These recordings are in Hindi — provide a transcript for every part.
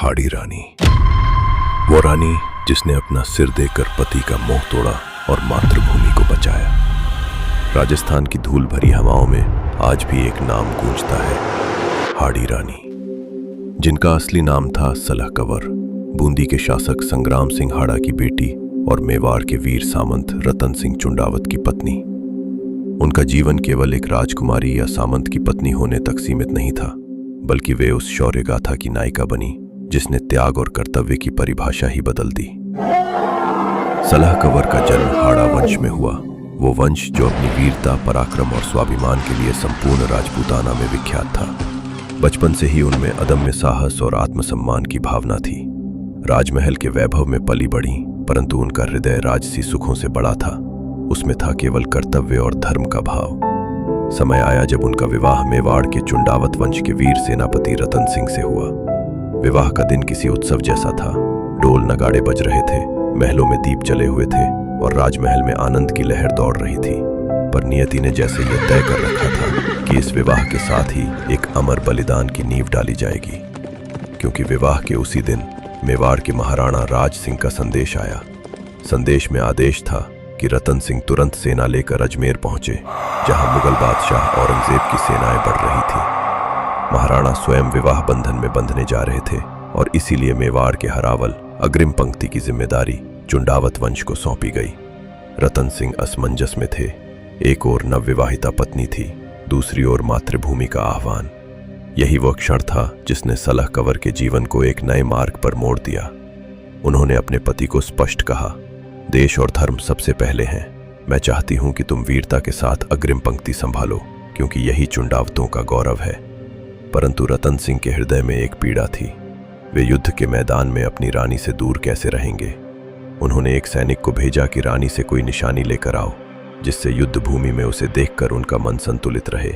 हाड़ी रानी, वो रानी जिसने अपना सिर देकर पति का मोह तोड़ा और मातृभूमि को बचाया। राजस्थान की धूल भरी हवाओं में आज भी एक नाम गूंजता है, हाड़ी रानी, जिनका असली नाम था सलह कंवर, बूंदी के शासक संग्राम सिंह हाड़ा की बेटी और मेवाड़ के वीर सामंत रतन सिंह चुंडावत की पत्नी। उनका जीवन केवल एक राजकुमारी या सामंत की पत्नी होने तक सीमित नहीं था, बल्कि वे उस शौर्य गाथा की नायिका बनी जिसने त्याग और कर्तव्य की परिभाषा ही बदल दी। सलह कंवर का जन्म हाड़ा वंश में हुआ, वो वंश जो अपनी वीरता, पराक्रम और स्वाभिमान के लिए संपूर्ण राजपूताना में विख्यात था। बचपन से ही उनमें अदम्य साहस और आत्मसम्मान की भावना थी। राजमहल के वैभव में पली बढ़ी, परंतु उनका हृदय राजसी सुखों से बड़ा था। उसमें था केवल कर्तव्य और धर्म का भाव। समय आया जब उनका विवाह मेवाड़ के चुंडावत वंश के वीर सेनापति रतन सिंह से हुआ। विवाह का दिन किसी उत्सव जैसा था। ढोल नगाड़े बज रहे थे, महलों में दीप जले हुए थे और राजमहल में आनंद की लहर दौड़ रही थी। पर नियति ने जैसे यह तय कर रखा था कि इस विवाह के साथ ही एक अमर बलिदान की नींव डाली जाएगी, क्योंकि विवाह के उसी दिन मेवाड़ के महाराणा राज सिंह का संदेश आया। संदेश में आदेश था कि रतन सिंह तुरंत सेना लेकर अजमेर पहुंचे, जहां मुगल बादशाह औरंगजेब की सेनाएं बढ़ रही थी। महाराणा स्वयं विवाह बंधन में बंधने जा रहे थे और इसीलिए मेवाड़ के हरावल अग्रिम पंक्ति की जिम्मेदारी चुंडावत वंश को सौंपी गई। रतन सिंह असमंजस में थे। एक ओर नवविवाहिता पत्नी थी, दूसरी ओर मातृभूमि का आह्वान। यही वह क्षण था जिसने सलह कंवर के जीवन को एक नए मार्ग पर मोड़ दिया। उन्होंने अपने पति को स्पष्ट कहा, देश और धर्म सबसे पहले हैं। मैं चाहती हूं कि तुम वीरता के साथ अग्रिम पंक्ति संभालो, क्योंकि यही चुंडावतों का गौरव है। परंतु रतन सिंह के हृदय में एक पीड़ा थी। वे युद्ध के मैदान में अपनी रानी से दूर कैसे रहेंगे। उन्होंने एक सैनिक को भेजा कि रानी से कोई निशानी लेकर आओ, जिससे युद्ध भूमि में उसे देखकर उनका मन संतुलित रहे।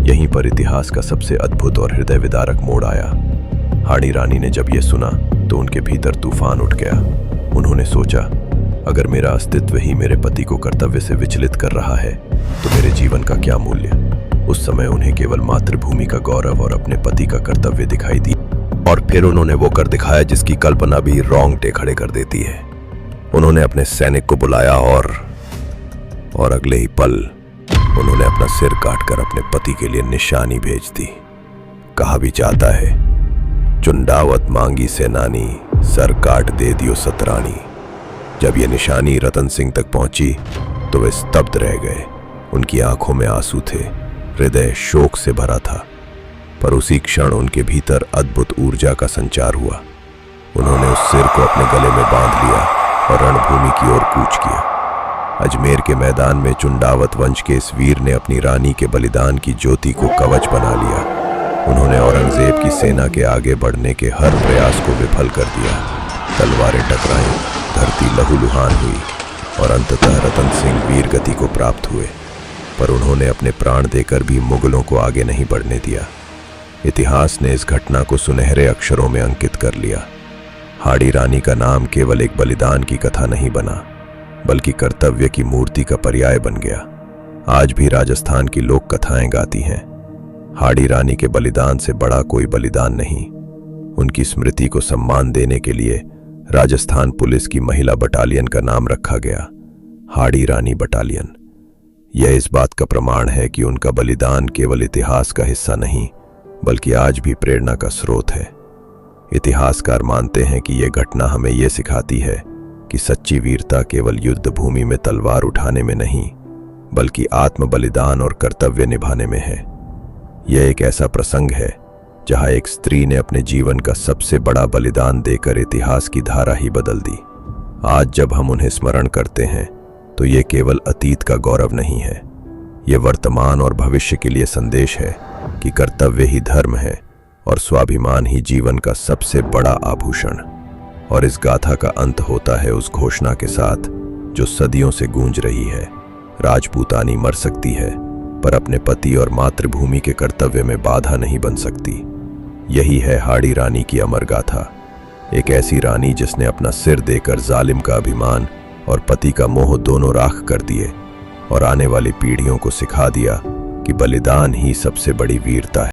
यहीं पर इतिहास का सबसे अद्भुत और हृदय विदारक मोड़ आया। हाड़ी रानी ने जब यह सुना तो उनके भीतर तूफान उठ गया। उन्होंने सोचा, अगर मेरा अस्तित्व ही मेरे पति को कर्तव्य से विचलित कर रहा है तो मेरे जीवन का क्या मूल्य। उस समय उन्हें केवल मातृभूमि का गौरव और अपने पति का कर्तव्य दिखाई दी, और फिर उन्होंने वो कर दिखाया जिसकी कल्पना भी रोंगटे खड़े कर देती है। उन्होंने अपने सैनिक को बुलाया और अगले ही पल उन्होंने अपना सिर काटकर अपने पति के लिए निशानी भेज दी। कहा भी जाता है, चुंडावत मांगी सेनानी, सर काट दे दियो सतरानी। जब यह निशानी रतन सिंह तक पहुंची तो वे स्तब्ध रह गए। उनकी आंखों में आंसू थे, हृदय शोक से भरा था। पर उसी क्षण उनके भीतर अद्भुत ऊर्जा का संचार हुआ। उन्होंने उस सिर को अपने गले में बांध लिया और रणभूमि की ओर कूच किया। अजमेर के मैदान में चुंडावत वंश के इस वीर ने अपनी रानी के बलिदान की ज्योति को कवच बना लिया। उन्होंने औरंगजेब की सेना के आगे बढ़ने के हर प्रयास को विफल कर दिया। तलवारें टकराईं, धरती लहूलुहान हुई और अंततः रतन सिंह वीर गति को प्राप्त हुए। पर उन्होंने अपने प्राण देकर भी मुगलों को आगे नहीं बढ़ने दिया। इतिहास ने इस घटना को सुनहरे अक्षरों में अंकित कर लिया। हाड़ी रानी का नाम केवल एक बलिदान की कथा नहीं बना, बल्कि कर्तव्य की मूर्ति का पर्याय बन गया। आज भी राजस्थान की लोक कथाएं गाती हैं, हाड़ी रानी के बलिदान से बड़ा कोई बलिदान नहीं। उनकी स्मृति को सम्मान देने के लिए राजस्थान पुलिस की महिला बटालियन का नाम रखा गया, हाड़ी रानी बटालियन। यह इस बात का प्रमाण है कि उनका बलिदान केवल इतिहास का हिस्सा नहीं, बल्कि आज भी प्रेरणा का स्रोत है। इतिहासकार मानते हैं कि यह घटना हमें यह सिखाती है कि सच्ची वीरता केवल युद्ध भूमि में तलवार उठाने में नहीं, बल्कि आत्म बलिदान और कर्तव्य निभाने में है। यह एक ऐसा प्रसंग है जहां एक स्त्री ने अपने जीवन का सबसे बड़ा बलिदान देकर इतिहास की धारा ही बदल दी। आज जब हम उन्हें स्मरण करते हैं तो ये केवल अतीत का गौरव नहीं है, ये वर्तमान और भविष्य के लिए संदेश है कि कर्तव्य ही धर्म है और स्वाभिमान ही जीवन का सबसे बड़ा आभूषण। और इस गाथा का अंत होता है उस घोषणा के साथ जो सदियों से गूंज रही है, राजपूतानी मर सकती है पर अपने पति और मातृभूमि के कर्तव्य में बाधा नहीं बन सकती। यही है हाड़ी रानी की अमर गाथा, एक ऐसी रानी जिसने अपना सिर देकर जालिम का अभिमान और पति का मोह दोनों राख कर दिए और आने वाली पीढ़ियों को सिखा दिया कि बलिदान ही सबसे बड़ी वीरता है।